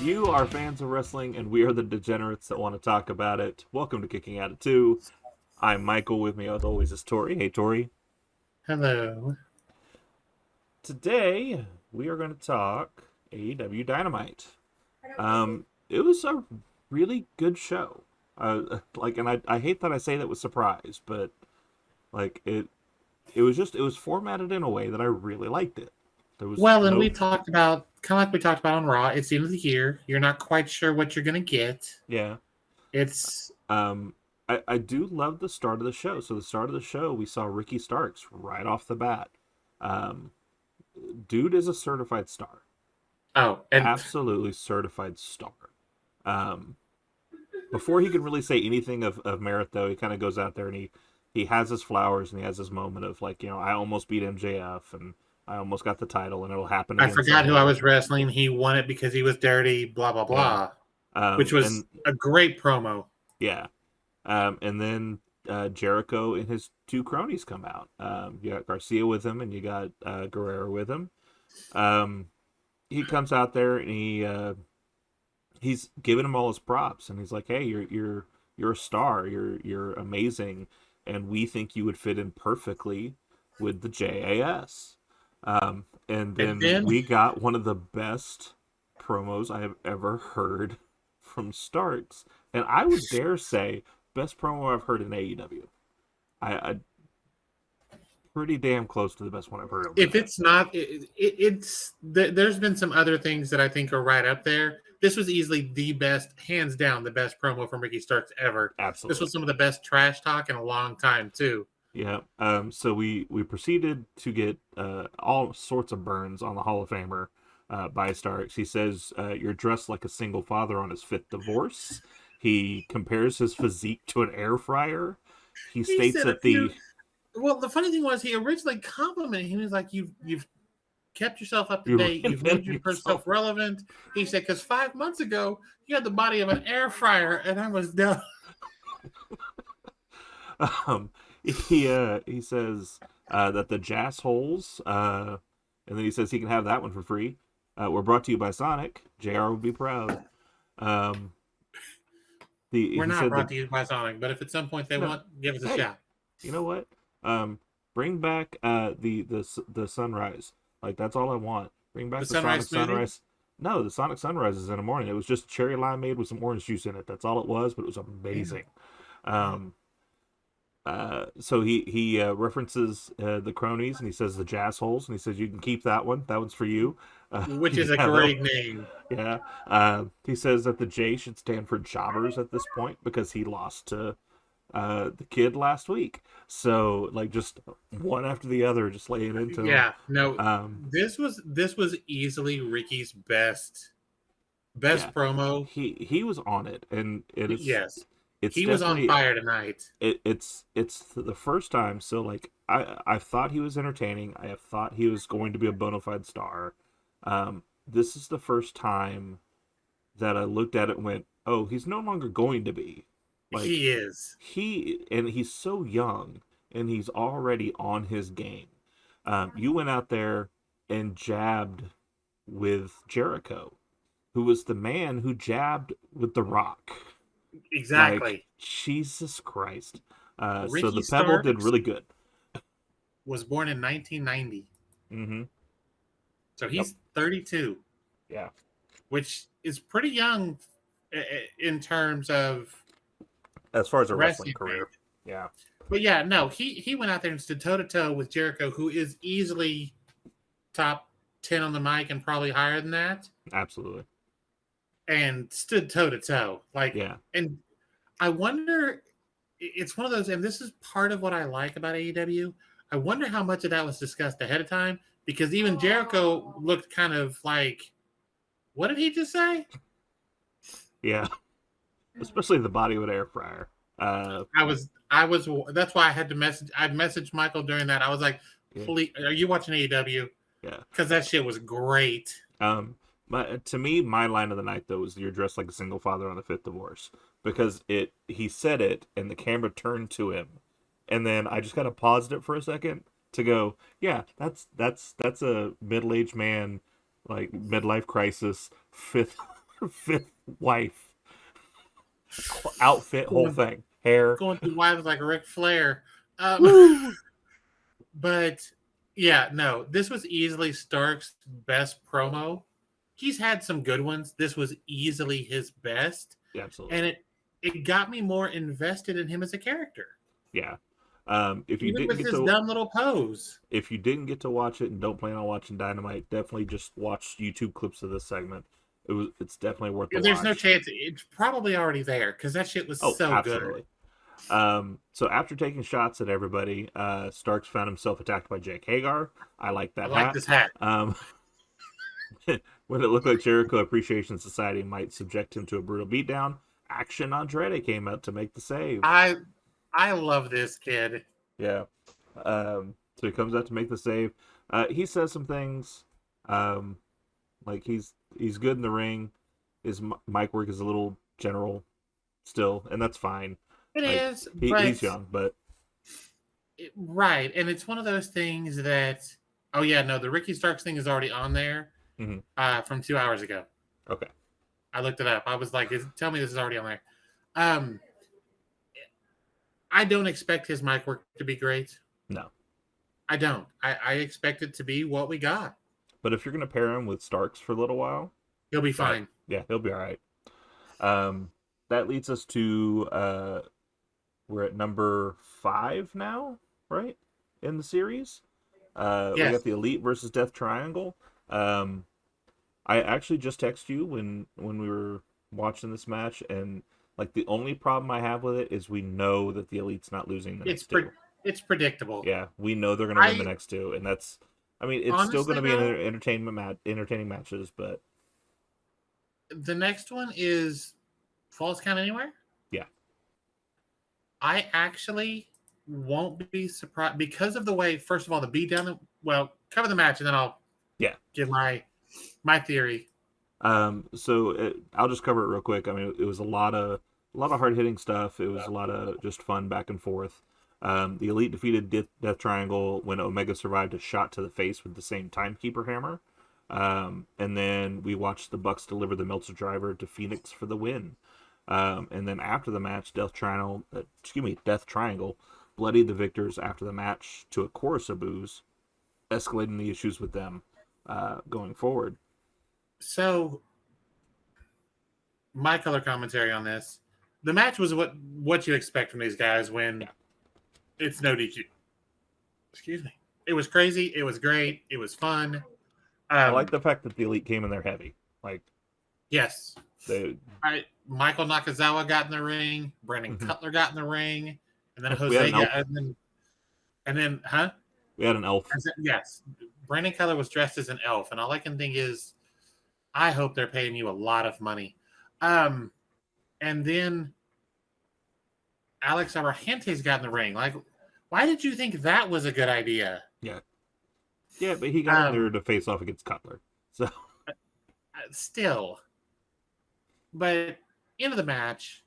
You are fans of wrestling, and we are the degenerates that want to talk about it. Welcome to Kicking Out at 2. I'm Michael. With me, as always, is Tori. Hey, Tori. Hello. Today, we are going to talk AEW Dynamite. It was a really good show. I hate that I say that with surprise, but it was formatted in a way that I really liked it. There was Well, and no, we talked about, kind of like we talked about on Raw, it's the end of the year. You're not quite sure what you're going to get. yeah. It's, I do love the start of the show. So the start of the show, we saw Ricky Starks right off the bat. Um, Dude is a certified star. oh, and Absolutely certified star. Um, Before he can really say anything of merit, though, he kind of goes out there and he has his flowers and he has his moment of like, I almost beat MJF and I almost got the title and it'll happen I again forgot who I someday. was wrestling. He won it because he was dirty, blah, blah, Yeah. blah, which was And a great promo. yeah. And then Jericho and his two cronies come out. You got Garcia with him and you got Guerrero with him. He comes out there and he's giving him all his props and he's like, "Hey, you're a star. You're amazing, and we think you would fit in perfectly with the JAS." And And then then, we got one of the best promos I have ever heard from Starks, and I would dare say best promo I've heard in AEW. I pretty damn close to the best one I've heard over if there. it's not, there's been some other things that I think are right up there. This was easily the best, hands down, the best promo from Ricky Starks ever. This Absolutely. was some of the best trash talk in a long time, too. Yeah. So we proceeded to get all sorts of burns on the Hall of Famer by Starks. He says you're dressed like a single father on his fifth divorce. He compares his physique to an air fryer. He He states said a that few. the Well, the funny thing was he originally complimented him. He was like, "You've kept yourself up to you date. You've made reinvented yourself yourself. relevant." He said, "Because 5 months ago you had the body of an air fryer, and I was done." Um, he says that the Jazz holes, and then he says he can have that one for free. We're brought to you by Sonic. Jr. would be proud. Um, We're he not said brought that to you by Sonic, but if at some point they no, want, give us a hey, shot. you know what? Bring back the sunrise. Like that's all I want. Bring The back the Sonic sunrise smoothie. sunrise. No, the Sonic sunrise is in the morning. It was just cherry limeade with some orange juice in it. That's all it was, but it was Yeah. amazing. Um, so he references the cronies and he says the jazz holes and he says you can keep that one. That one's for you. Which is a Yeah, great name. yeah. He says that the J should stand for jobbers at this point because he lost to the kid last week. So like just one after the other, just laying into him. Yeah, no, Um, this was easily Ricky's best yeah, promo. he was on it, and Yes, it's he was on definitely fire tonight. it's the first time. So like I thought he was entertaining. I have thought he was going to be a bona fide star. This is the first time that I looked at it and went, oh, he's no longer going to be. Like He is. he's so young and he's already on his game. You went out there and jabbed with Jericho, who was the man who jabbed with The Rock. Like, Exactly. Jesus Christ. So Ricky the Pebble did Starks really good. was born in 1990. Mm-hmm. So Yep. he's 32, Yeah. which is pretty young in terms of As far as a wrestling wrestling career. age. Yeah. But yeah, no, he went out there and stood toe to toe with Jericho, who is easily top 10 on the mic and probably higher than that, Absolutely. and stood toe to toe. Like, Yeah. and I wonder, it's one of those, and this is part of what I like about AEW. I wonder how much of that was discussed ahead of time because even Jericho looked kind of like, what did he just say? Yeah. Especially the body of an air fryer. I was. That's why I had to message. I messaged Michael during that. I was like, Yeah. "Please, are you watching AEW? Yeah. Because that shit was great." To me, my line of the night though was "You're dressed like a single father on the fifth divorce," because he said it and the camera turned to him, and then I just kind of paused it for a second to go, "Yeah, that's a middle aged man, like midlife crisis, fifth fifth wife outfit, whole going, thing, hair. going through wives like Ric Flair. Woo! But yeah, no, this was easily Stark's best promo. He's had some good ones. This was easily his best, Yeah, absolutely. and it got me more invested in him as a character, Yeah. If you even didn't with get his to dumb little pose. if you didn't get to watch it and don't plan on watching Dynamite, definitely just watch YouTube clips of this segment. It's definitely worth the There's no watch. chance it's probably already there because that shit was Oh, so good. absolutely. So after taking shots at everybody, Starks found himself attacked by Jake Hagar. I like I that like hat. this hat. When it looked like Jericho Appreciation Society might subject him to a brutal beatdown, Action Andretti came out to make the save. I love this kid. Yeah. So he comes out to make the save. He says some things, um, like he's good in the ring. His mic work is a little general still, and that's fine. It Like is, he's but young, but right, and it's one of those things that. Oh yeah, no, the Ricky Starks thing is already on there mm-hmm. from 2 hours ago. Okay. I looked it up. I was like, tell me this is already on there. Um, I don't expect his mic work to be great. No. I don't. I expect it to be what we got. But if you're gonna pair him with Starks for a little while, He'll be fine. yeah, he'll be all right. That leads us to we're at number 5 now, right? In the series. We Yes. got the Elite versus Death Triangle. I actually just texted you when we were watching this match, and like the only problem I have with it is we know that the Elite's not losing the next two. It's predictable. Yeah, we know they're gonna win the I next two, and that's. I mean, it's still honestly gonna be an though, entertaining matches, but the next one is Falls Count Anywhere. yeah, I actually won't be surprised because of the way. First of all, the beatdown. Well, cover the match, and then I'll yeah. give my theory. I'll just cover it real quick. I mean, it was a lot of hard hitting stuff. It was a lot of just fun back and forth. The Elite defeated Death Triangle when Omega survived a shot to the face with the same timekeeper hammer. And then we watched the Bucks deliver the Meltzer driver to Phoenix for the win. And then after the match, Death Triangle bloodied the victors after the match to a chorus of boos, escalating the issues with them going forward. So, my color commentary on this: the match was what you expect from these guys when it's no DQ. Excuse me. It was crazy. It was great. It was fun. I like the fact that the Elite came in there heavy. Like, yes. Michael Nakazawa got in the ring. Brandon Cutler got in the ring, and then Jose got, and then, huh? We had an elf. Yes, Brandon Cutler was dressed as an elf, and all I can think is, I hope they're paying you a lot of money. And then Alex Abrahantes got in the ring. Like, why did you think that was a good idea? Yeah, but he got in there to face off against Cutler. So still. But end of the match,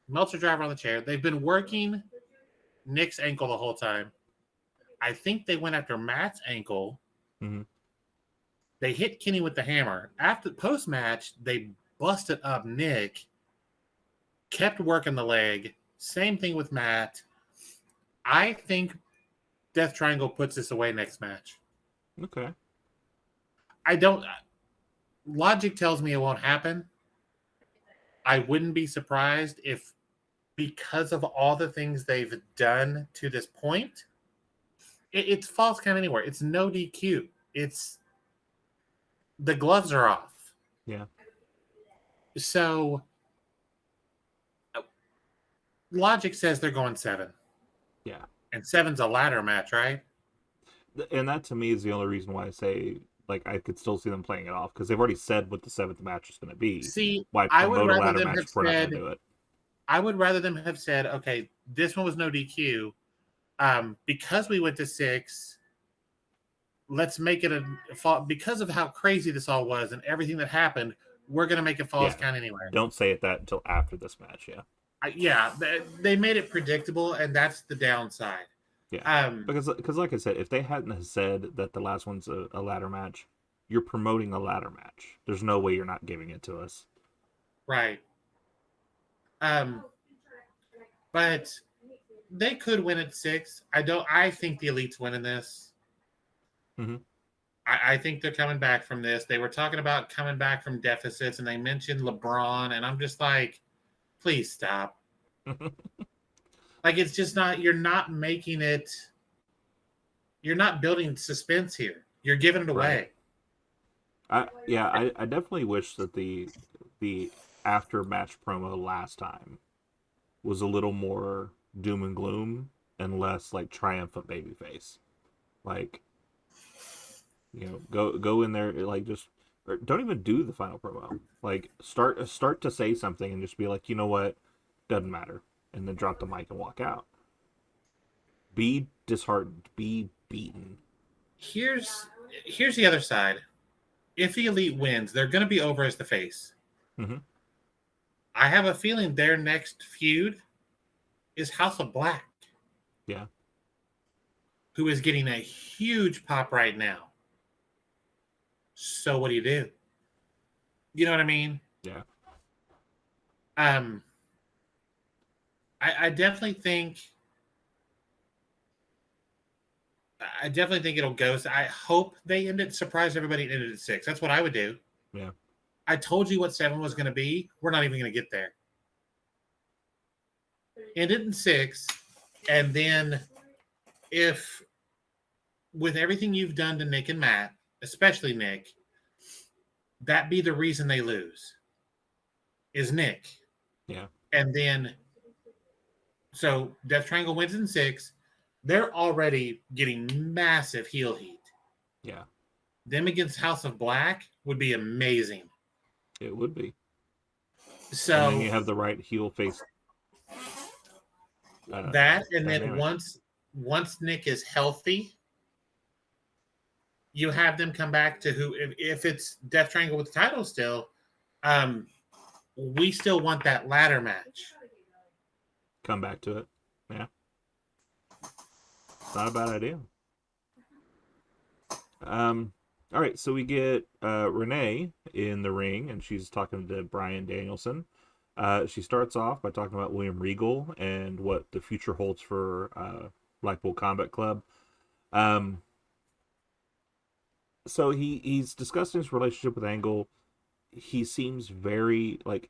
Meltzer driver on the chair. They've been working Nick's ankle the whole time. I think they went after Matt's ankle. Mm-hmm. They hit Kenny with the hammer. After post-match, they busted up Nick, kept working the leg. Same thing with Matt. I think Death Triangle puts this away next match. Okay. I don't. Logic tells me it won't happen. I wouldn't be surprised if, because of all the things they've done to this point, it's Falls Count Anywhere. It's no DQ. It's the gloves are off. Yeah. So logic says they're going 7. Yeah. And 7's a ladder match, right? And that to me is the only reason why I say like I could still see them playing it off because they've already said what the 7th match is going to be. See, why I would promote a rather ladder them match have if we're not going said, to do it? I would rather them have said, okay, this one was no DQ. Because we went to 6, let's make it because of how crazy this all was and everything that happened, we're going to make it Falls Count Anywhere. Don't say it that until after this match, they made it predictable, and that's the downside. Yeah, because like I said, if they hadn't have said that the last one's a ladder match, you're promoting a ladder match. There's no way you're not giving it to us. Right. Um, but they could win at 6. I don't. I think the Elite's winning this. Mm-hmm. I think they're coming back from this. They were talking about coming back from deficits, and they mentioned LeBron, and I'm just like, please stop. Like, it's just not. You're not making it. You're not building suspense here. You're giving it Right. away. I definitely wish that the after match promo last time was a little more doom and gloom and less like triumphant babyface. Like, go in there like just or don't even do the final promo. Like start to say something and just be like, you know what, doesn't matter, and then drop the mic and walk out. Be disheartened. Be beaten. Here's the other side. If the Elite wins, they're going to be over as the face. Mm-hmm. I have a feeling their next feud is House of Black, Yeah. who is getting a huge pop right now. So what do you do? You know what I mean? Yeah. Um, I definitely think it'll go. So I hope they surprise everybody and end it at 6. That's what I would do. Yeah. I told you what 7 was going to be. We're not even going to get there. End it in 6, and then if with everything you've done to Nick and Matt, especially Nick, that be the reason they lose is Nick. Yeah. And then so Death Triangle wins in 6. They're already getting massive heel heat. Yeah. Them against House of Black would be amazing. It would be. So and then you have the right heel face. That and dynamic. then once Nick is healthy, you have them come back to who if it's Death Triangle with the title still, we still want that ladder match. Come back to it. Yeah. Not a bad idea. All right, so we get Renee in the ring, and she's talking to Bryan Danielson. She starts off by talking about William Regal and what the future holds for Blackpool Combat Club. So he's discussing his relationship with Angle. He seems very like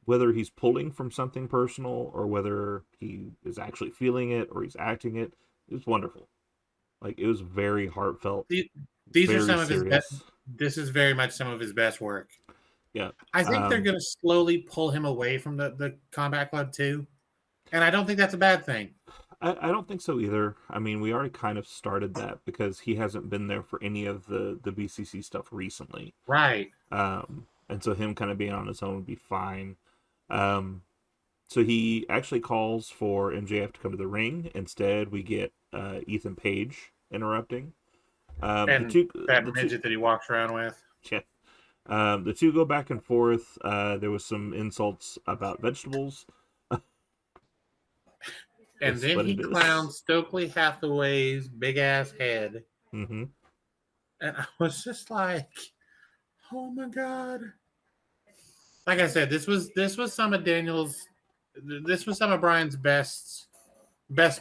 whether he's pulling from something personal or whether he is actually feeling it or he's acting it. It was wonderful. Like it was very heartfelt. These are some of his best. This is very much some of his best work. Yeah, I think they're going to slowly pull him away from the Combat Club too, and I don't think that's a bad thing. I don't think so either. I mean, we already kind of started that because he hasn't been there for any of the BCC stuff recently, right? And so him kind of being on his own would be fine. So he actually calls for MJF to come to the ring. Instead, we get Ethan Page interrupting. And that midget that he walks around with. Yeah. The two go back and forth. There was some insults about vegetables. And then he clowns Stokely Hathaway's big ass head. Mm-hmm. And I was just like, oh my God. Like I said, this was some of Brian's best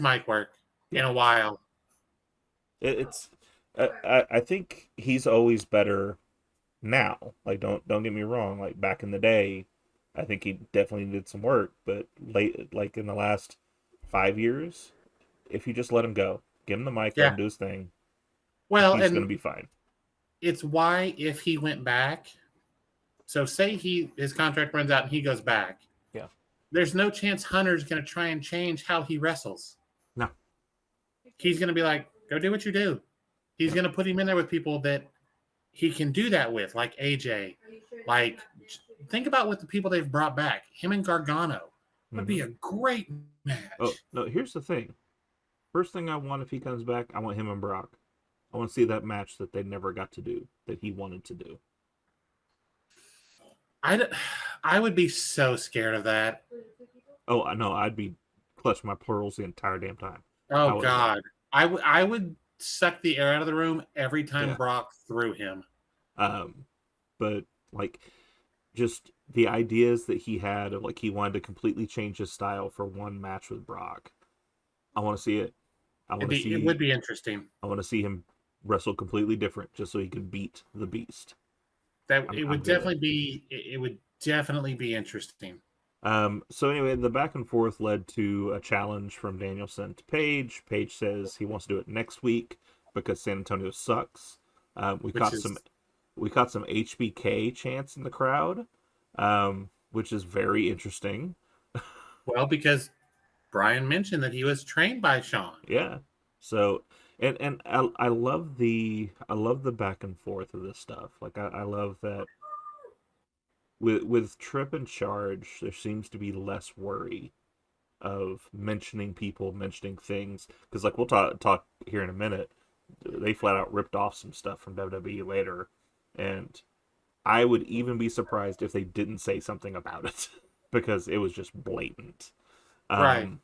mic work in a while. It's I think he's always better now. Like don't get me wrong. Like back in the day, I think he definitely did some work. But like in the last 5 years, if you just let him go, give him the mic, let him do his thing. Well, he's going to be fine. It's why if he went back. So say his contract runs out and he goes back. Yeah. There's no chance Hunter's going to try and change how he wrestles. No. He's going to be like, go do what you do. He's going to put him in there with people that he can do that with, like AJ. Like, think about what the people they've brought back. Him and Gargano would be a great match. Oh, no, here's the thing. First thing I want if he comes back, I want him and Brock. I want to see that match that they never got to do, that he wanted to do. I would be so scared of that. Oh, I know. I'd be clutching my pearls the entire damn time. Oh, God. I would suck the air out of the room every time Brock threw him. But, like, just the ideas that he had of like he wanted to completely change his style for one match with Brock. I want to see it. I want to It would see. be interesting. I want to see him wrestle completely different just so he can beat the Beast. That I'm good. it would definitely be interesting. So anyway, the back and forth led to a challenge from Danielson to Page. Page says he wants to do it next week because San Antonio sucks. We Which caught some is HBK chants in the crowd, which is very interesting. well because Brian mentioned that he was trained by Sean. Yeah. So and I love the back and forth of this stuff. Like I love that with Trip and Charge, there seems to be less worry of mentioning people, mentioning things. Because like we'll talk here in a minute, they flat out ripped off some stuff from WWE later, and I would even be surprised if they didn't say something about it because it was just blatant. Right. Um,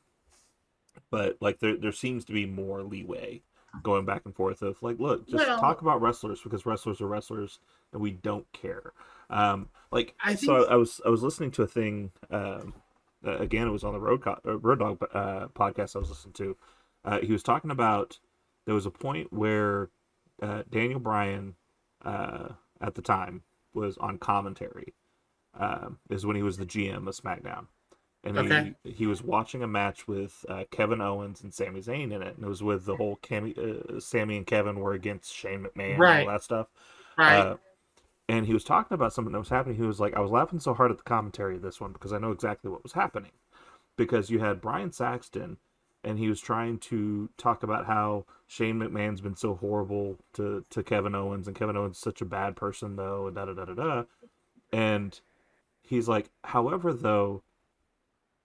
but like there seems to be more leeway going back and forth of like, look, just talk Well, about wrestlers because wrestlers are wrestlers and we don't care. Like I think so I was listening to a thing again, it was on the Road Dog podcast I was listening to. He was talking about there was a point where Daniel Bryan at the time was on commentary. Is when he was the GM of SmackDown, and okay. he was watching a match with Kevin Owens and Sami Zayn in it, and it was with the whole Sami and Kevin were against Shane McMahon and all Right. that stuff. Right. Uh, and he was talking about something that was happening. He was like, I was laughing so hard at the commentary of this one because I know exactly what was happening. Because you had Brian Saxton, and he was trying to talk about how Shane McMahon's been so horrible to Kevin Owens, and Kevin Owens is such a bad person though, and da da da da da. And he's like, however, though,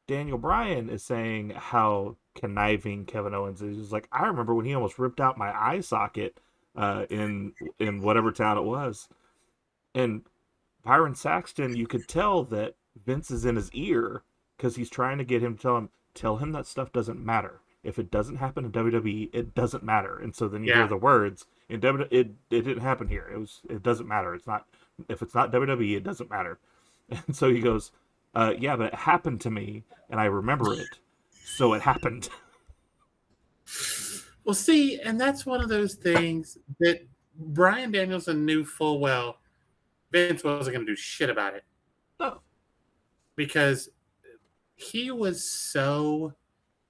Daniel Bryan is saying how conniving Kevin Owens is. He's like, I remember when he almost ripped out my eye socket in whatever town it was. And Byron Saxton, you could tell that Vince is in his ear because he's trying to get him to tell him that stuff doesn't matter. If it doesn't happen in WWE, it doesn't matter. And so then you hear Yeah. the words in WWE, it didn't happen here. It doesn't matter. It's not if it's not WWE, it doesn't matter. And so he goes, yeah, but it happened to me, and I remember it, so it happened. Well, see, and that's one of those things that Brian Danielson knew full well Vince wasn't going to do shit about it No, because he was so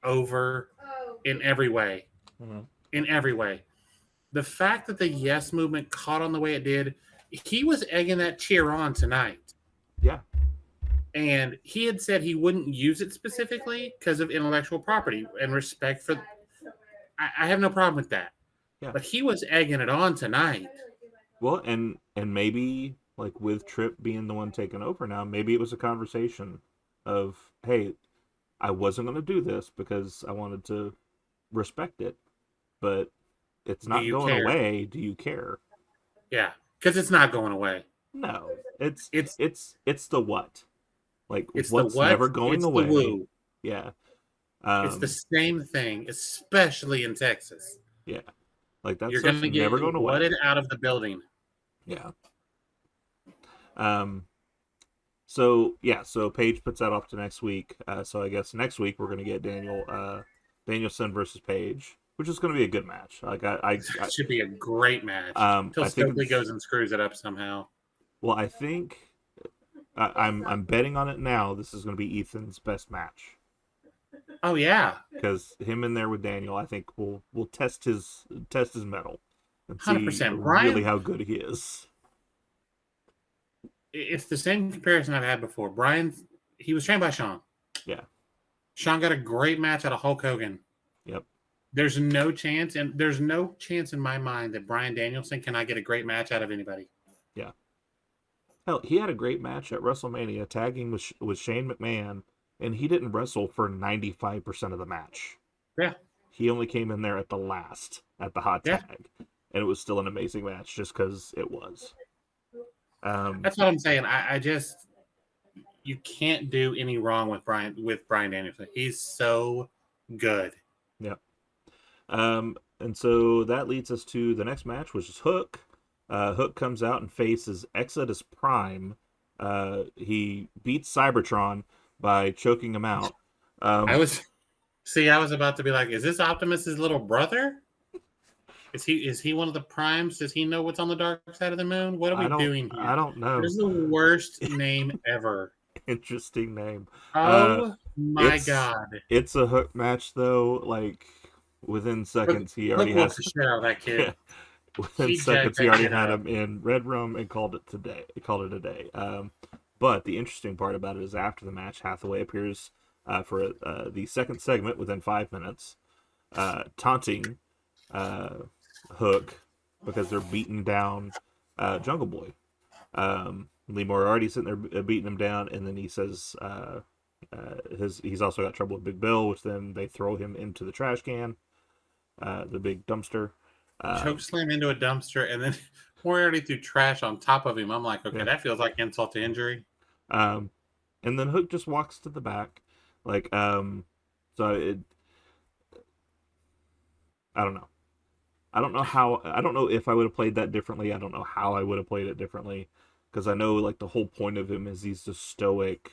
over in every way. mm-hmm. In every way. The fact that the Yes movement caught on the way it did, he was egging that cheer on tonight. Yeah, And he had said he wouldn't use it specifically because of intellectual property and respect for. I have no problem with that. yeah. But he was egging it on tonight. Well, and maybe like with Tripp being the one taking over now, maybe it was a conversation of, hey, I wasn't going to do this because I wanted to respect it, but it's Do not you going care? away. Do you care? Yeah, because it's not going away. No, It's it's the what, like it's the what's what? never going It's the away. woo. Yeah, It's the um, same thing, especially in Texas. yeah, like that You're going stuff's to get never going away. whatted out of the building. Yeah. Um. So yeah, so Paige puts that off to next week. So I guess next week we're gonna get Danielson versus Paige, which is gonna be a good match. Like It should be a great match until I think Stokely it's goes and screws it up somehow. well, I think I'm betting on it now. This is gonna be Ethan's best match Oh yeah, because him in there with Daniel, I think will test his mettle and see 100%. really Brian, how good he is. it's the same comparison I've had before. Brian, he was trained by Sean. Yeah. Sean got a great match out of Hulk Hogan. Yep. There's no chance in my mind that Brian Danielson cannot get a great match out of anybody. Yeah. Hell, he had a great match at WrestleMania tagging with Shane McMahon, and he didn't wrestle for 95% of the match. Yeah. He only came in there at the last, at the hot Yeah. tag. And it was still an amazing match just because it was. That's what I'm saying. I just you can't do any wrong with Brian Danielson. He's so good. Yeah. And so that leads us to the next match, which is Hook. Hook comes out and faces Exodus Prime He beats Cybertron by choking him out. I Um, was I was about to be like, is this Optimus's little brother? Is he one of the primes? Does he know what's on the dark side of the moon? What are we doing I here? don't It know. is the worst name ever. Interesting name. Uh, Oh my it's god. it's a Hook match though. Like within Hook, seconds, he already Hook whooped has. the shit out of that kid. Yeah, within He jacked seconds, he that already kid had up. him in Red Room and called it today. Called it a day. But the interesting part about it is after the match, Hathaway appears for the second segment within 5 minutes, taunting uh, Hook because they're beating down Jungle Boy. Lee Moriarty's sitting there beating him down, and then he says he's also got trouble with Big Bill, which then they throw him into the trash can, the big dumpster. Choke Um, slam into a dumpster, and then Moriarty threw trash on top of him. I'm like, okay, yeah. that feels like insult to injury. Um, and then Hook just walks to the back, like so it. I don't know. I don't know how. I don't know if I would have played that differently. I don't know how I would have played it differently, because I know like the whole point of him is he's this stoic,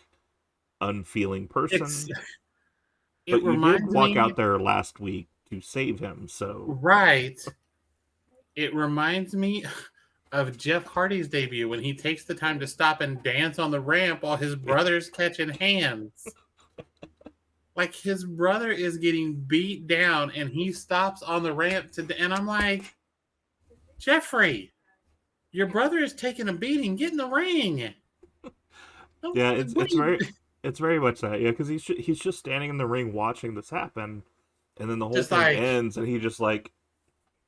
unfeeling It's person. it But you did reminds walk me out there last week to save him, so right. It reminds me of Jeff Hardy's debut when he takes the time to stop and dance on the ramp while his brother's catching hands. Like his brother is getting beat down and he stops on the ramp and I'm like, Jeffrey, your brother is taking a beating. Get in the ring. yeah, What do you it's very much that, yeah, because he's just standing in the ring watching this happen, and then the whole just thing like ends, and he just like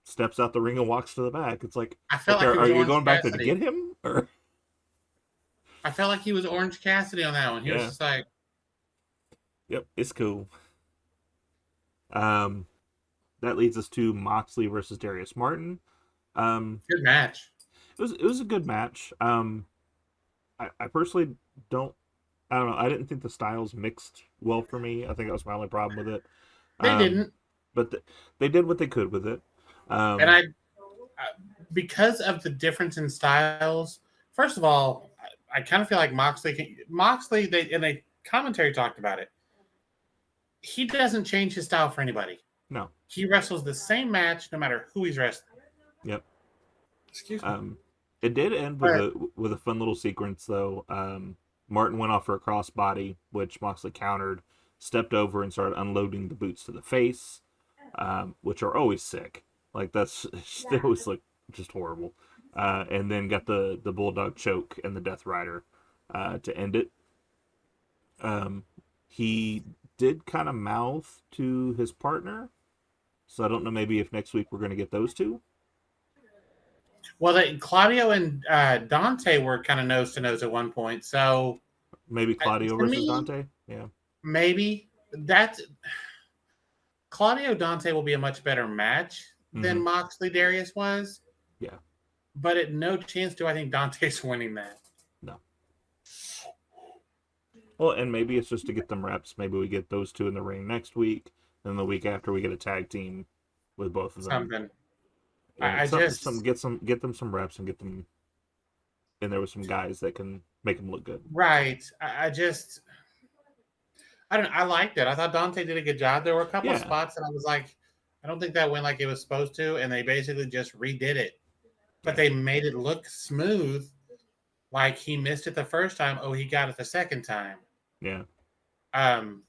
steps out the ring and walks to the back. It's like, I felt okay, like he are was you Orange going back there to Cassidy. get him, or I felt like he was Orange Cassidy on that one. He was yeah, just like, yep, it's cool. Um, that leads us to Moxley versus Darius Martin. Um, good match. it was a good match. I personally don't. I don't know. I didn't think the styles mixed well for me. I think that was my only problem with it. They Um, didn't. but they did what they could with it. And Um, because of the difference in styles, first of all, I kind of feel like Moxley, they commentary talked about it. He doesn't change his style for anybody. no. He wrestles the same match no matter who he's wrestling. Yep. Excuse me. Um, it did end But with a fun little sequence though. Martin went off for a crossbody, which Moxley countered, stepped over and started unloading the boots to the face, which are always sick. Like that's they always look just horrible. And then got the bulldog choke and the Death Rider to end it. Um, he did kind of mouth to his partner, so I don't know maybe if next week we're going to get those two. Claudio and Dante were kind of nose to nose at one point. So Maybe Claudio to versus me, Dante. Yeah. maybe that Claudio Dante will be a much better match Mm-hmm. than Moxley Darius was. Yeah. But at no chance do I think Dante's winning that. No. Well, and maybe it's just to get them reps. Maybe we get those two in the ring next week, and the week after we get a tag team with both of them. Something. And I just get them some reps and get them in there with some guys that can make them look good. right. I don't know. I liked it. I thought Dante did a good job. There were a couple of Yeah. spots that I was like, I don't think that went like it was supposed to, and they basically just redid it. But they made it look smooth, like he missed it the first time. Oh, he got it the second time. Yeah. Um,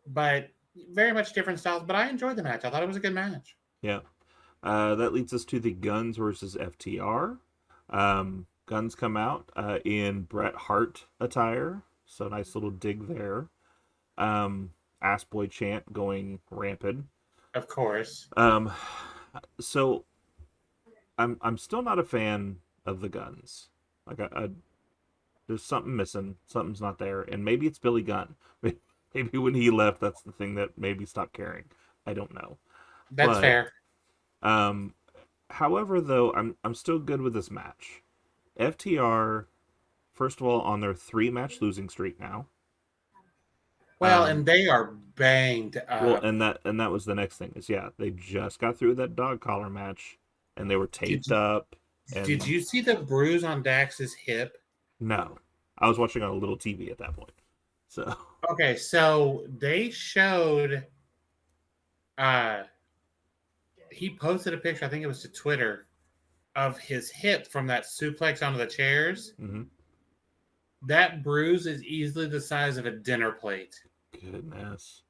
but very much different styles. But I enjoyed the match. I thought it was a good match. Yeah. That leads us to the Guns versus FTR. Guns come out in Bret Hart attire, so nice little dig there. Ass boy chant going rampant. Of course. So I'm still not a fan of the Guns. Like there's something missing, something's not there, and maybe it's Billy Gunn. Maybe when he left, that's the thing that made me stop caring. I don't know. That's But fair. um, however, though, I'm still good with this match. FTR, first of all, on their 3 match losing streak now. Well, and they are banged Well, up. and that was the next thing is yeah, they just got through that dog collar match, and they were taped up. And Did you see the bruise on Dax's hip? no, I was watching on a little TV at that point. So Okay, so they showed uh he posted a picture, I think it was to Twitter, of his hip from that suplex onto the chairs. mm-hmm. That bruise is easily the size of a dinner plate. Goodness.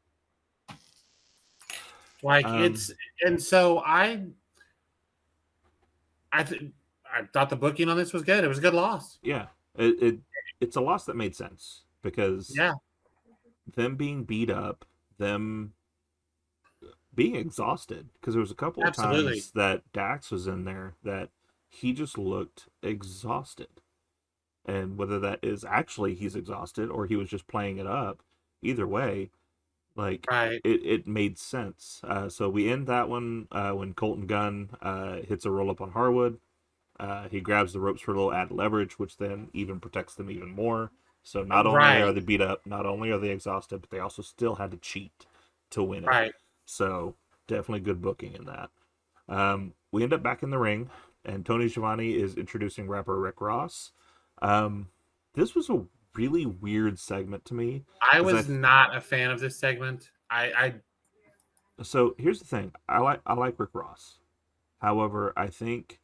Like Um, it's, and so I I thought the booking on this was good. It was a good loss. yeah, it it's a loss that made sense because Yeah, them being beat up, them being exhausted, because there was a couple of absolutely. times that Dax was in there that he just looked exhausted. And whether that is actually he's exhausted or he was just playing it up, either way, like Right, it made sense. So we end that one when Colton Gunn hits a roll up on Harwood. He grabs the ropes for a little added leverage, which then even protects them even more. So not only are right, they beat up, not only are they exhausted, but they also still had to cheat to win it. right. So definitely good booking in that. We end up back in the ring, and Tony Schiavone is introducing rapper Rick Ross. Um, this was a really weird segment to me I because was not a fan of this segment. so here's the thing. I like Rick Ross. However, I think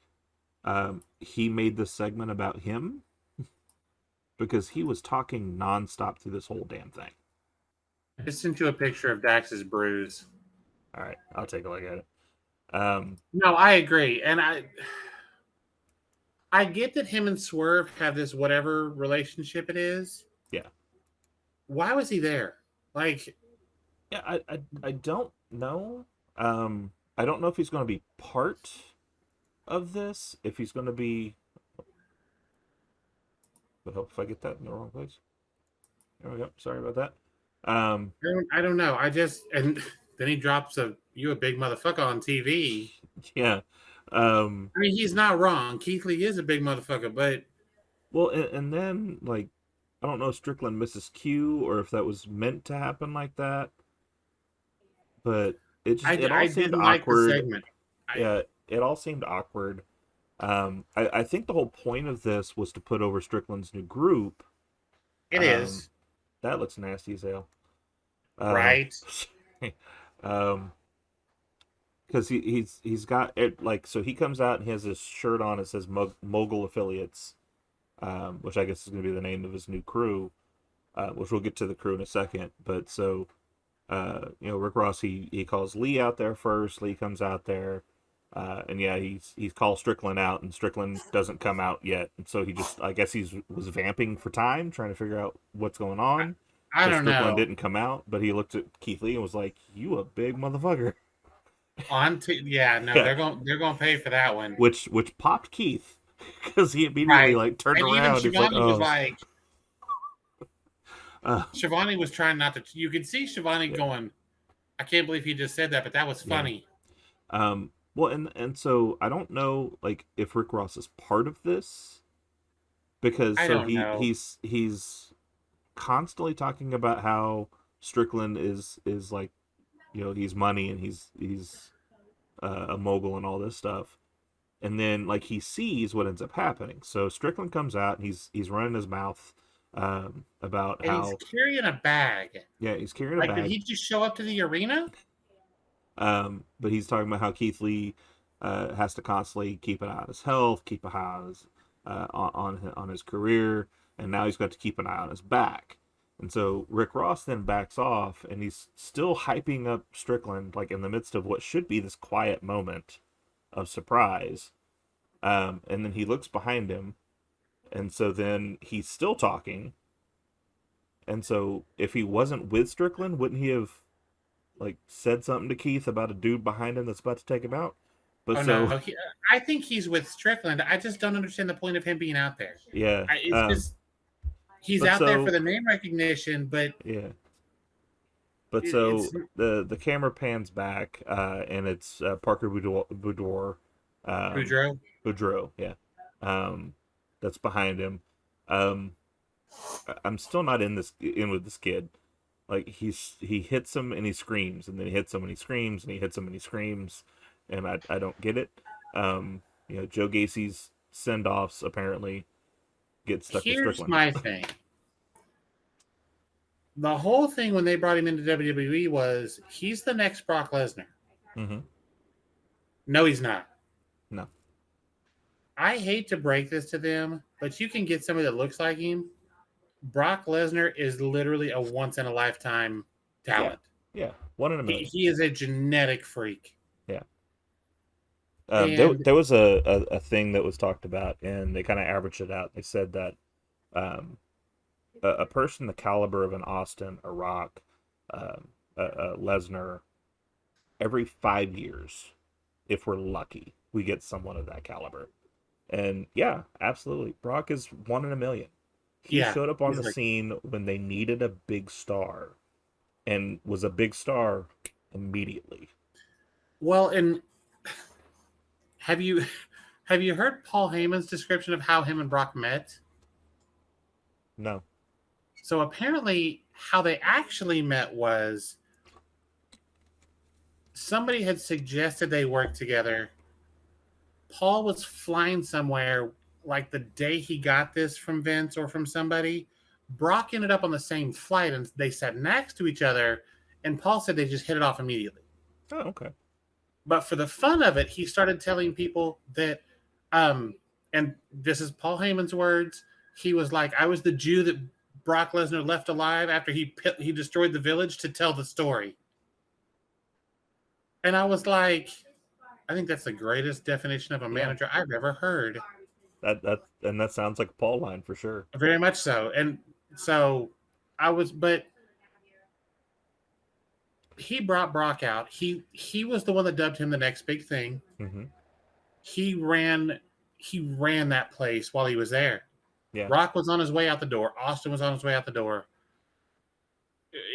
he made this segment about him because he was talking nonstop through this whole damn thing. I just sent you a picture of Dax's bruise. All right, I'll take a look at it. No, I agree, and I get that him and Swerve have this whatever relationship it is. Yeah, Why was he there? Like, yeah. I don't know. I don't know if he's going to be part of this. If he's going to be, would help if I get that in the wrong place. There we go. Sorry about that. I don't know. I just, and then he drops a big motherfucker on TV. Yeah. I mean, he's not wrong. Keith Lee is a big motherfucker, but Well, and then like I don't know if Strickland misses Q or if that was meant to happen like that, but it all I seemed didn't like the awkward. segment. I Yeah, it all seemed awkward. I think the whole point of this was to put over Strickland's new group. It Um, is that looks nasty as hell. Um, right. um, because he's got it like so he comes out and he has this shirt on. It says Mogul Affiliates, which I guess is going to be the name of his new crew. Which we'll get to the crew in a second. But so Rick Ross he calls Lee out there first. Lee comes out there, and yeah, he's called Strickland out, and Strickland doesn't come out yet, and so he just I guess was vamping for time, trying to figure out what's going on. I Because don't Strickland know. didn't come out, but he looked at Keith Lee and was like, "You a big motherfucker." Yeah, no, Yeah, they're going to pay for that one. which popped Keith because he immediately Right. like turned And even around. He's like, Shivani was "Oh, like, uh, Shivani was trying not to. You could see Shivani yeah, going, I can't believe he just said that, but that was yeah." funny. Well, and so I don't know like if Rick Ross is part of this because I so don't know. he's constantly talking about how Strickland is like he's money and he's a mogul and all this stuff, and then like he sees what ends up happening. So Strickland comes out and he's running his mouth about And he's how carrying a bag. yeah he's carrying a Like, did bag, he just show up to the arena? but he's talking about how Keith Lee has to constantly keep an eye on his health, keep an eye on his on his career, and now he's got to keep an eye on his back. And so Rick Ross then backs off, and he's still hyping up Strickland, like in the midst of what should be this quiet moment of surprise. And then he looks behind him, and so then he's still talking. And so if he wasn't with Strickland, wouldn't he have like said something to Keith about a dude behind him that's about to take him out? But Oh so no, I think he's with Strickland. I just don't understand the point of him being out there. yeah, It's just he's but out there for so the name recognition, but yeah, but it's so the camera pans back, and it's Parker Boudoir, um, Boudreaux. Boudreaux, yeah, that's behind him. Um, I'm still not in with this kid. Like he hits him and he screams, and then he hits him and he screams, and he hits him and he screams, and I don't get it. Joe Gacy's send offs apparently get stuck with Here's Strickland. my thing. The whole thing when they brought him into WWE was he's the next Brock Lesnar. Mm-hmm. No, he's not. No. I hate to break this to them, but you can get somebody that looks like him. Brock Lesnar is literally a once in a lifetime talent. Yeah. 1 in a million. He is a genetic freak. Yeah. And there was a thing that was talked about, and they kind of averaged it out. They said that um, a person the caliber of an Austin, a Rock, a Lesnar, every 5 years, if we're lucky, we get someone of that caliber. And yeah, absolutely. Brock is 1 in a million. He showed up on the scene when they needed a big star and was a big star immediately. well, and have you heard Paul Heyman's description of how him and Brock met? No. So apparently how they actually met was somebody had suggested they work together. Paul was flying somewhere like the day he got this from Vince or from somebody. Brock ended up on the same flight and they sat next to each other. And Paul said they just hit it off immediately. Oh, okay. But for the fun of it, he started telling people that, and this is Paul Heyman's words. He was like, I was the Jew that Brock Lesnar left alive after he destroyed the village to tell the story. And I was like, I think that's the greatest definition of a manager I've ever heard. That sounds like a Paul line for sure. Very much so. And so but he brought Brock out. He was the one that dubbed him the next big thing. Mm-hmm. He ran that place while he was there. Yeah. Brock was on his way out the door. Austin was on his way out the door.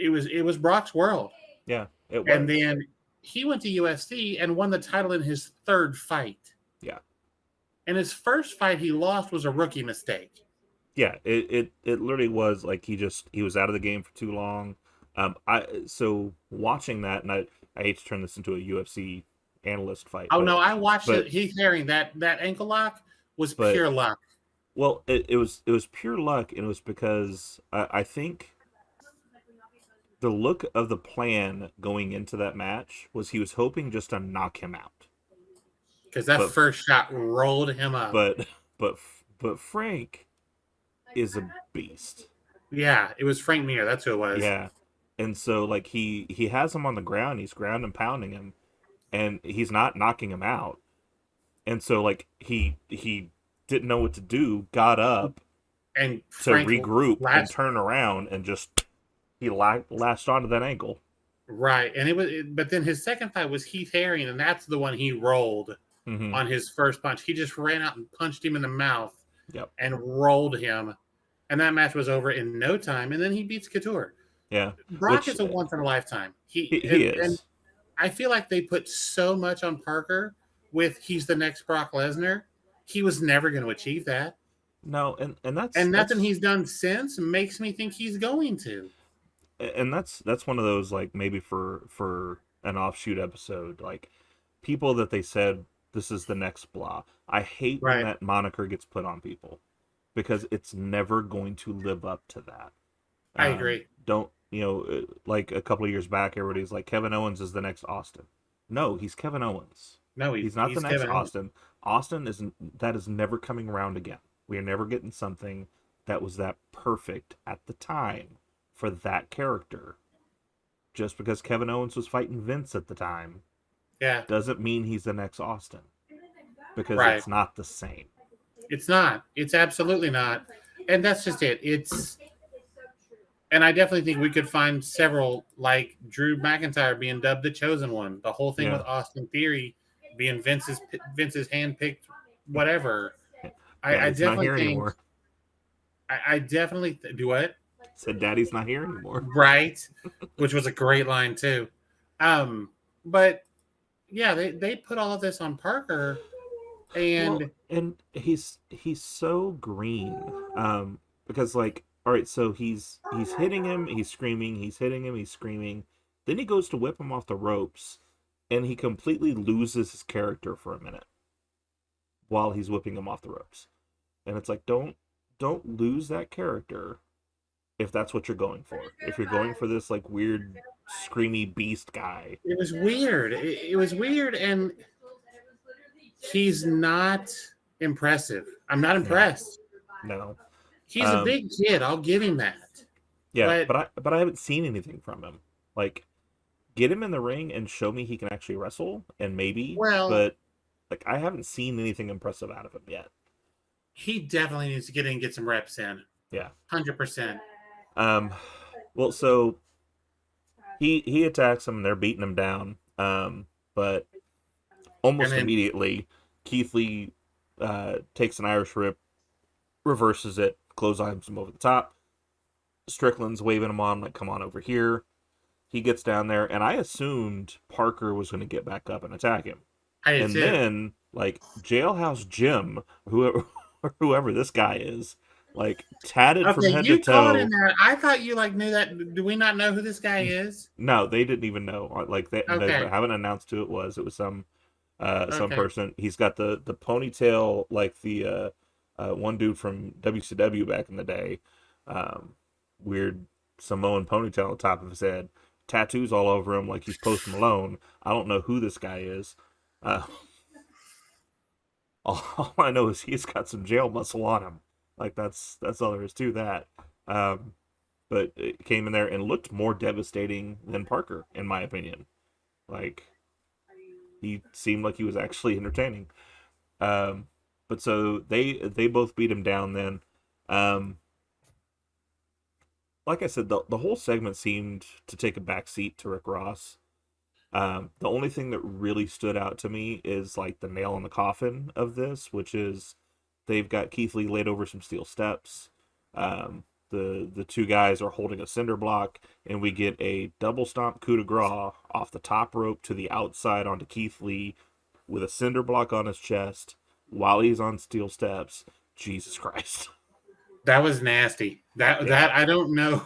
It was Brock's world. Yeah, it was. And then he went to UFC and won the title in his third fight. Yeah. And his first fight he lost was a rookie mistake. Yeah, it literally was like he was out of the game for too long. So watching that, and I hate to turn this into a UFC analyst fight. Oh, no, I watched it. He's hearing that ankle lock was pure luck. Well, it was pure luck, and it was because I think the look of the plan going into that match was he was hoping just to knock him out. Because that first shot rolled him up. But Frank is a beast. Yeah, it was Frank Mir. That's who it was. Yeah. And so like he has him on the ground, he's ground and pounding him, and he's not knocking him out. And so like he didn't know what to do, got up and to regroup and turn around, and just he latched onto that ankle. Right. And but then his second fight was Heath Herring, and that's the one he rolled on his first punch. He just ran out and punched him in the mouth. Yep. And rolled him. And that match was over in no time. And then he beats Couture. Yeah. Brock is a once in a lifetime. He is. And I feel like they put so much on Parker with he's the next Brock Lesnar. He was never going to achieve that. No, and nothing he's done since makes me think he's going to. And that's one of those, like, maybe for an offshoot episode, like people that they said this is the next blah. I hate when that moniker gets put on people, because it's never going to live up to that. I agree. Don't, like a couple of years back, everybody's like, Kevin Owens is the next Austin. No, he's Kevin Owens. No, he's not the next Kevin Austin. Austin is never coming around again. We are never getting something that was that perfect at the time for that character. Just because Kevin Owens was fighting Vince at the time, doesn't mean he's the next Austin. Because it's not the same. It's not. It's absolutely not. And that's just it. And I definitely think we could find several, like Drew McIntyre being dubbed the chosen one. The whole thing with Austin Theory being Vince's handpicked whatever. I definitely think. I definitely do what? Said Daddy's not here anymore. Right. Which was a great line too. But yeah, they put all of this on Parker. And he's so green, because, like, all right, so he's hitting him, he's screaming, he's hitting him, he's screaming. Then he goes to whip him off the ropes, and he completely loses his character for a minute while he's whipping him off the ropes. And it's like, don't don't lose that character if that's what you're going for. If you're going for this like weird screamy beast guy. It was weird. It was weird, and he's not impressive. I'm not No. impressed. No. He's a big kid. I'll give him that. Yeah, But but I haven't seen anything from him. Like, get him in the ring and show me he can actually wrestle, and maybe. well, But like, I haven't seen anything impressive out of him yet. he definitely needs to get in and get some reps in. Yeah. 100%. Um. Well, so he attacks him. And they're beating him down. But almost And then immediately, Keith Lee takes an Irish Whip, reverses it, clotheslines him over the top. Strickland's waving him on, like, come on over here. He gets down there, and I assumed Parker was going to get back up and attack him. I did And too. then, like, Jailhouse Jim, whoever this guy is, like, tatted from Okay, head to you called toe. in that. I thought you like knew that. Do we not know who this guy is? No, they didn't even know. Like, they Okay. haven't announced who it was. It was some Okay. person. He's got the ponytail like the one dude from WCW back in the day. Weird Samoan ponytail on the top of his head. Tattoos all over him like he's Post Malone. I don't know who this guy is. Uh, all I know is he's got some jail muscle on him. Like that's all there is to that. But it came in there and looked more devastating than Parker, in my opinion. Like he seemed like he was actually entertaining. But so they both beat him down then. Um, like I said, the whole segment seemed to take a back seat to Rick Ross. The only thing that really stood out to me is like the nail in the coffin of this, which is they've got Keith Lee laid over some steel steps. The two guys are holding a cinder block, and we get a double stomp coup de grace off the top rope to the outside onto Keith Lee with a cinder block on his chest while he's on steel steps. Jesus Christ. That was nasty. That I don't know.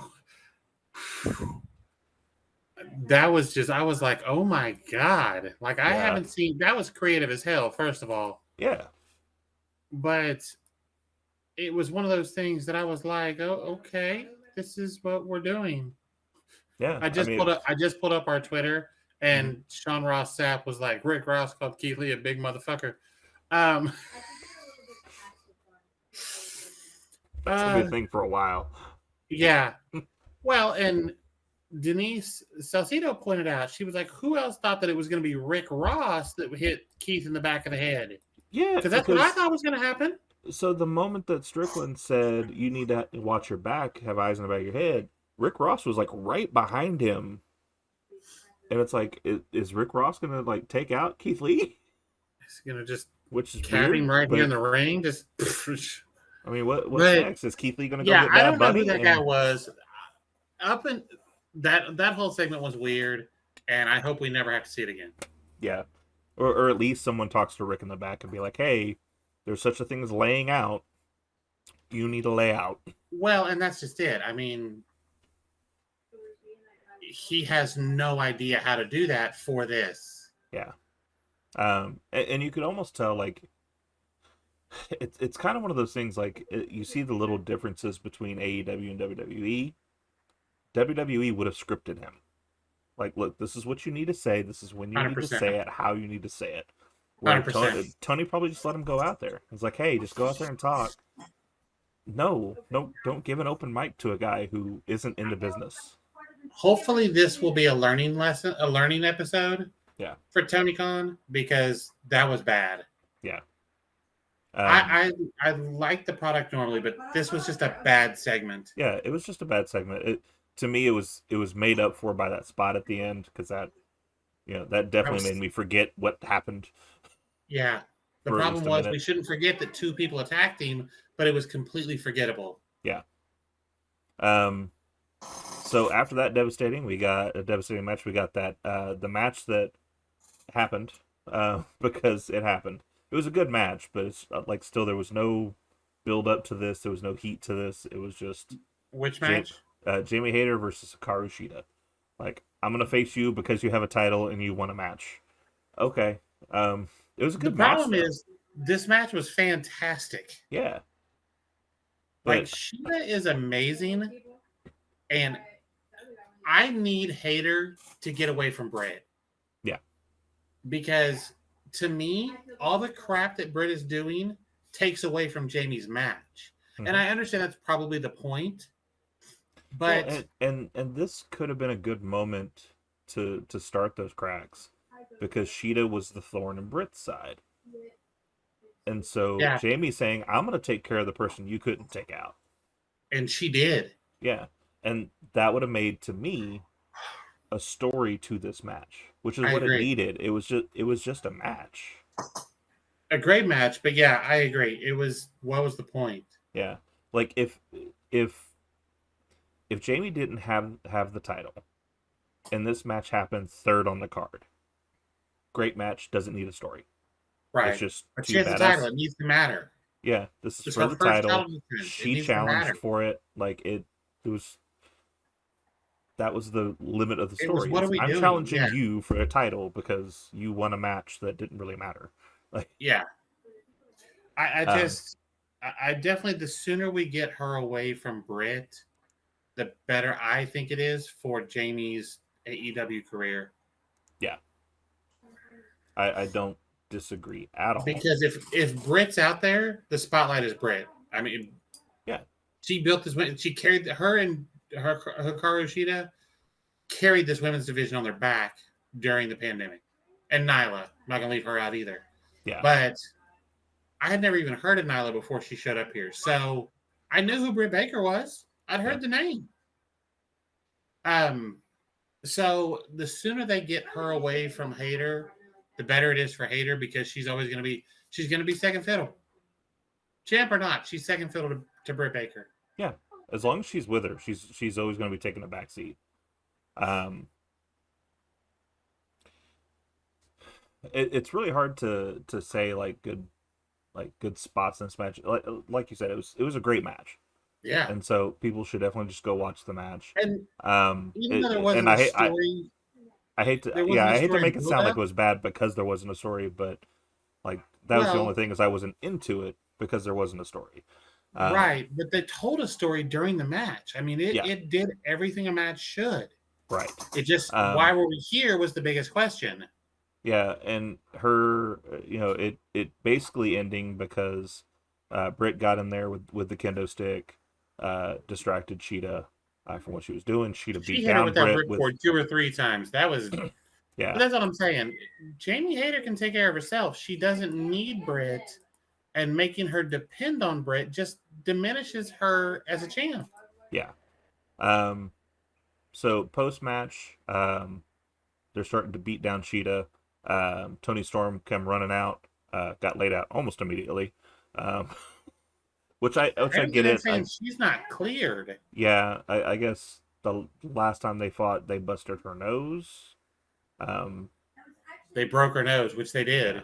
That was just. I was like, oh my god! Like I Yeah. haven't seen. That was creative as hell. First of all, Yeah. but it was one of those things that I was like, oh, okay, this is what we're doing. Yeah. I I just mean, pulled up. I just pulled up our Twitter, mhm. and Sean Ross Sapp was like, Rick Ross called Keith Lee a big motherfucker. Um, That's gonna be a thing for a while. yeah. Well, and Denise Salcido pointed out, she was like, who else thought that it was going to be Rick Ross that hit Keith in the back of the head? Yeah, Because that's what I thought was going to happen. so the moment that Strickland said you need to watch your back, have eyes in the back of your head, Rick Ross was like right behind him, and it's like, is Rick Ross gonna like take out Keith Lee? He's going to just Which is cap weird. him right here in But the ring. Just, I mean, what's but next? Is Keith Lee gonna go yeah, get I Bad don't know who Bunny? that guy And was. Up in that whole segment was weird, and I hope we never have to see it again. yeah, or at least someone talks to Rick in the back and be like, hey, there's such a thing as laying out. You need to lay out. Well, and that's just it. I mean, he has no idea how to do that for this. Yeah. And you could almost tell like it's kind of one of those things like you see the little differences between AEW and WWE. WWE would have scripted him. Like, look, this is what you need to say. This is when you need to 100%. say it, how you need to say it. Where 100%. Tony probably just let him go out there. It's like, hey, just go out there and talk. No, don't give an open mic to a guy who isn't in the business. Hopefully, this will be a learning lesson, a learning episode. Yeah. For Tony Khan, because that was bad. Yeah. I like the product normally, but this was just a bad segment. Yeah, it was just a bad segment. To me, it was made up for by that spot at the end, because that that definitely made me forget what happened. Yeah. The problem was we shouldn't forget that two people attacked him, but it was completely forgettable. Yeah. So after that devastating, we got a devastating match. We got that the match that happened because it happened. It was a good match, but it's like still there was no build up to this. There was no heat to this. It was just which match? Jamie Hayter versus Hikaru Shida. Like, I'm gonna face you because you have a title and you won a match. Okay. It was a good match. The problem is this match was fantastic. Yeah. Like But Sheeta is amazing, and I need Hayter to get away from Britt yeah. because to me, all the crap that Britt is doing takes away from Jamie's match. And Hmm. I understand that's probably the point, Well, but and this could have been a good moment to start those cracks because Sheeta was the thorn in Britt's side. And so yeah, Jamie's saying, I'm going to take care of the person you couldn't take out. and she did. Yeah. And that would have made, to me, a story to this match, which is I what it agree. needed. It was just a match. A great match, but yeah, I agree. It was what was the point? Yeah. Like if if Jamie didn't have the title and this match happened third on the card, great match, doesn't need a story. It's Right. just But she two has the title. badass. It needs to matter. Yeah, this is It's for her the first title. title defense. It She needs to challenged matter. for it. Like it was that was the limit of the It was story. what are Is we I'm doing? challenging Yeah. you for a title because you won a match that didn't really matter. Like Yeah. I um just I definitely the sooner we get her away from Britt, the better I think it is for Jamie's AEW career. yeah, I don't disagree at all. Because if Britt's out there, the spotlight is Britt. I mean, Yeah. she built this. She carried her and her Hikaru Shida carried this women's division on their back during the pandemic. And Nyla, I'm not gonna leave her out either. Yeah. But I had never even heard of Nyla before she showed up here, so I knew who Britt Baker was. I'd Yeah. heard the name. Um, so the sooner they get her away from Hayter, the better it is for Hayter because she's always going to be second fiddle, champ or not. She's second fiddle to Britt Baker. Yeah. As long as she's with her, she's always going to be taking a back seat. It's really hard to say good spots in this match. Like you said, it was a great match, Yeah, and so people should definitely just go watch the match. and even though there And wasn't a story, I hate to there wasn't a I hate to story make it build sound like up. it was bad because there wasn't a story, but like that was the only Well, thing is I wasn't into it because there wasn't a story. right, but they told a story during the match. I mean, Yeah, it did everything a match should. right. It just why Um, were we here was the biggest question. yeah, and her, it basically ending because Britt got in there with the kendo stick, distracted Cheetah from what she was doing. Cheetah She beat hit her down with that Britt with ripcord 2 or 3 times. That was, but yeah, that's what I'm saying. Jamie Hayter can take care of herself. She doesn't need Britt, and making her depend on Britt just diminishes her as a champ. yeah. Um, so post match, they're starting to beat down Cheetah. Tony Storm come running out, got laid out almost immediately, um, which I Apparently, get they're it. saying she's not cleared. I guess the last time they fought, they busted her nose. Um, They broke her nose, which they yeah, did.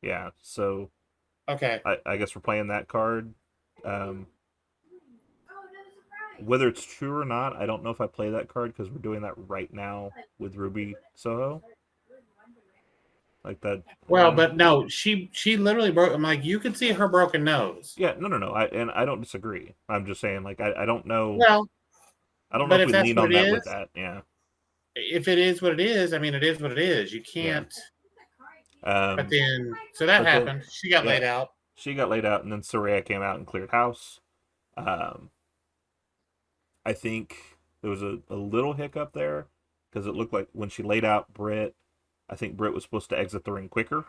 yeah. So Okay. I guess we're playing that card. Um, whether it's true or not, I don't know if I play that card because we're doing that right now with Ruby Soho. Like that. Well, but no, she literally broke. I'm like, you can see her broken nose. Yeah, no. I don't disagree. I'm just saying, like, I don't know. Well, I don't know but if if we that's lean what on it that with is, that. Yeah. if it is what it is, I mean, it is what it is. You Yeah. can't. But Um, then, so that but then, happened. She got yeah, laid out. she got laid out, and then Soraya came out and cleared house. Um, I think there was a little hiccup there because it looked like when she laid out Britt, I think Britt was supposed to exit the ring quicker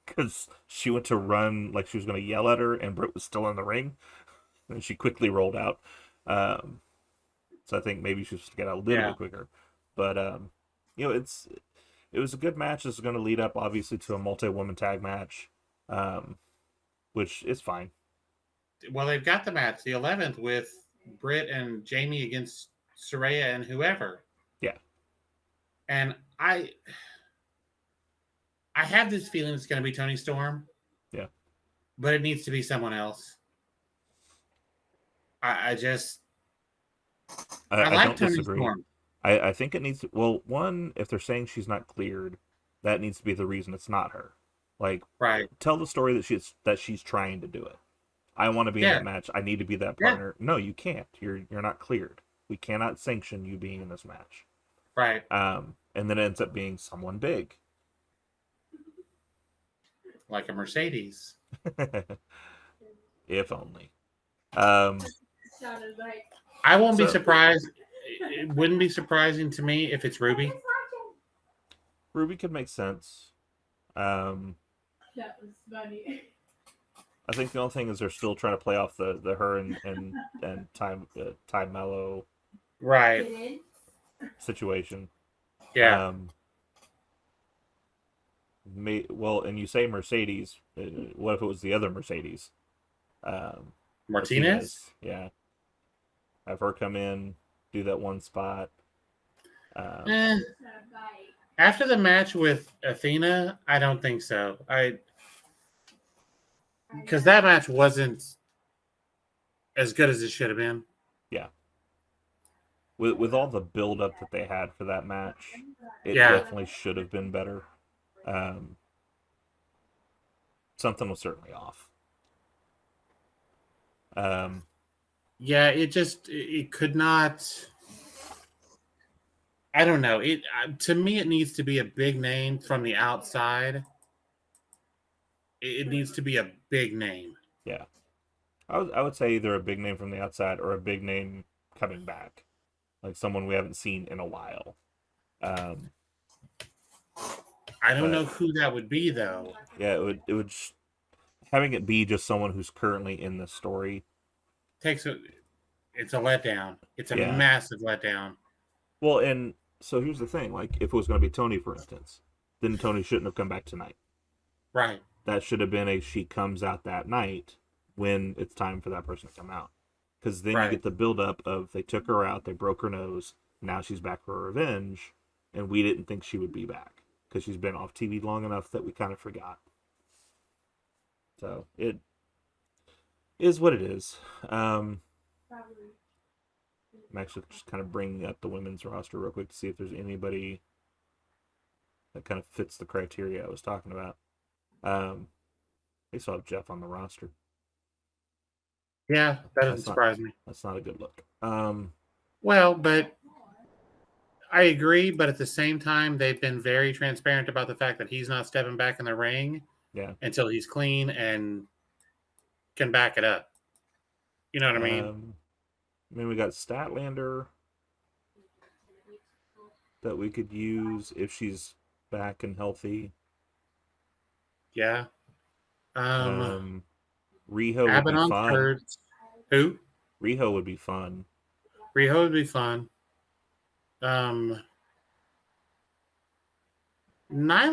because she went to run like she was going to yell at her, and Britt was still in the ring, and she quickly rolled out. Um, so I think maybe she was supposed to get out a little Yeah. bit quicker, but it was a good match. This is going to lead up obviously to a multi-woman tag match, which is fine. Well, they've got the match, the 11th, with Britt and Jamie against Soraya and whoever. Yeah, And I have this feeling it's going to be Tony Storm, yeah. but it needs to be someone else. I just I I like don't Tony disagree. Storm. I think it needs to, well, one, if they're saying she's not cleared, that needs to be the reason it's not her. Like, Right. tell the story that she's trying to do it. I want to be in Yeah, that match. I need to be that yeah, partner. No, you can't. You're not cleared. We cannot sanction you being in this match. right. And then it ends up being someone big. Like a Mercedes. If only. Um, I won't be so surprised. It wouldn't be surprising to me if it's Ruby. Ruby could make sense. Um, That was funny. I think the only thing is they're still trying to play off the her and time mellow Right. situation. Yeah. Well, and you say Mercedes. What if it was the other Mercedes? Martinez? Yeah. Have her come in, do that one spot. Eh. After the match with Athena, I don't think so. Because that match wasn't as good as it should have been. Yeah. With all the build up that they had for that match, it Yeah. definitely should have been better. Something was certainly off. Yeah, it could not. I don't know. It to me, it needs to be a big name from the outside. It needs to be a big name. Yeah. I would say either a big name from the outside or a big name coming back, like someone we haven't seen in a while. I don't know who that would be though. Yeah, it would having it be just someone who's currently in the story It's a letdown. It's a Yeah. massive letdown. Well, and so here's the thing: like, if it was going to be Tony, for instance, then Tony shouldn't have come back tonight. Right. That should have been she comes out that night when it's time for that person to come out, because then Right. you get the build up of they took her out, they broke her nose, now she's back for revenge, and we didn't think she would be back because she's been off TV long enough that we kind of forgot. So it is what it is. I'm actually just kind of bringing up the women's roster real quick to see if there's anybody that kind of fits the criteria I was talking about. They still have Jeff on the roster. Yeah, that doesn't surprise me. That's not a good look. Well, but I agree. But at the same time, they've been very transparent about the fact that he's not stepping back in the ring until he's clean and can back it up. You know what I mean? I mean, we got Statlander that we could use if she's back and healthy. Yeah. Riho would be fun. Hurts. Who? Riho would be fun. Riho would be fun. Nyla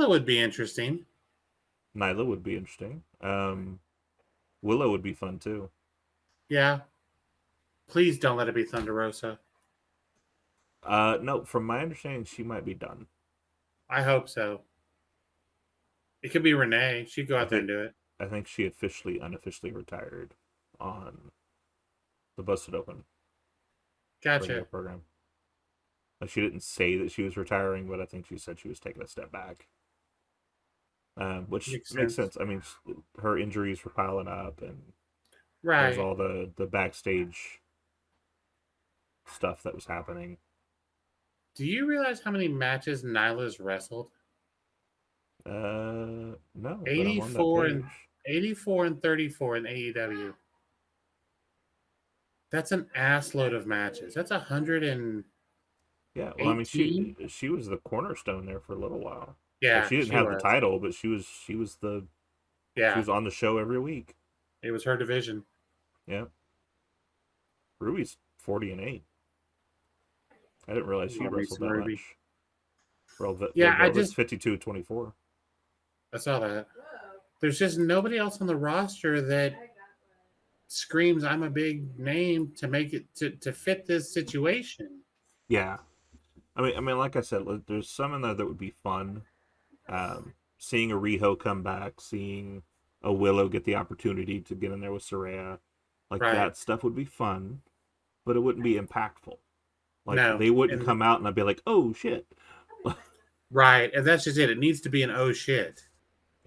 would be interesting. Nyla would be interesting. Willow would be fun too. Yeah. Please don't let it be Thunder Rosa. No, from my understanding, she might be done. I hope so. It could be Renee. She'd go out there and do it. I think she unofficially retired on the Busted Open. Gotcha. Program. Like, she didn't say that she was retiring, but I think she said she was taking a step back. Which makes sense. I mean, her injuries were piling up, and there's all the backstage stuff that was happening. Do you realize how many matches Nyla's wrestled? No. 84 and 34 in AEW. That's an ass load of matches. That's 100 and yeah. Well, I mean, she was the cornerstone there for a little while. Yeah, like, she didn't have the title, but she was she was on the show every week. It was her division. Yeah. Ruby's 40-8. I didn't realize she wrestled that much. I just 52-24. I saw that. There's just nobody else on the roster that screams, "I'm a big name" to make it to fit this situation. Yeah, I mean, like I said, there's some in there that would be fun. Seeing a Riho come back, seeing a Willow get the opportunity to get in there with Saraya, that stuff would be fun, but it wouldn't be impactful. They wouldn't come out and I'd be like, "Oh shit!" Right, and that's just it. It needs to be an "oh shit."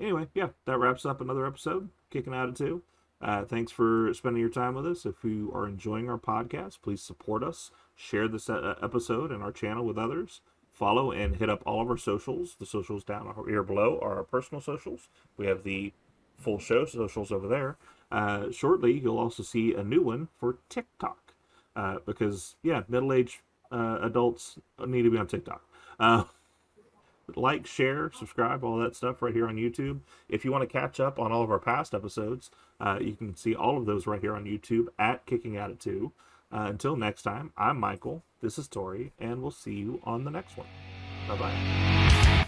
Anyway, yeah, that wraps up another episode. Kicking out of 2. Thanks for spending your time with us. If you are enjoying our podcast, please support us. Share this episode and our channel with others. Follow and hit up all of our socials. The socials down here below are our personal socials. We have the full show socials over there. Shortly, you'll also see a new one for TikTok. Because, yeah, middle-aged adults need to be on TikTok. Like, share, subscribe, all that stuff right here on YouTube. If you want to catch up on all of our past episodes, you can see all of those right here on YouTube at Kicking At It Too. Until next time, I'm Michael, this is Tori, and we'll see you on the next one. Bye-bye.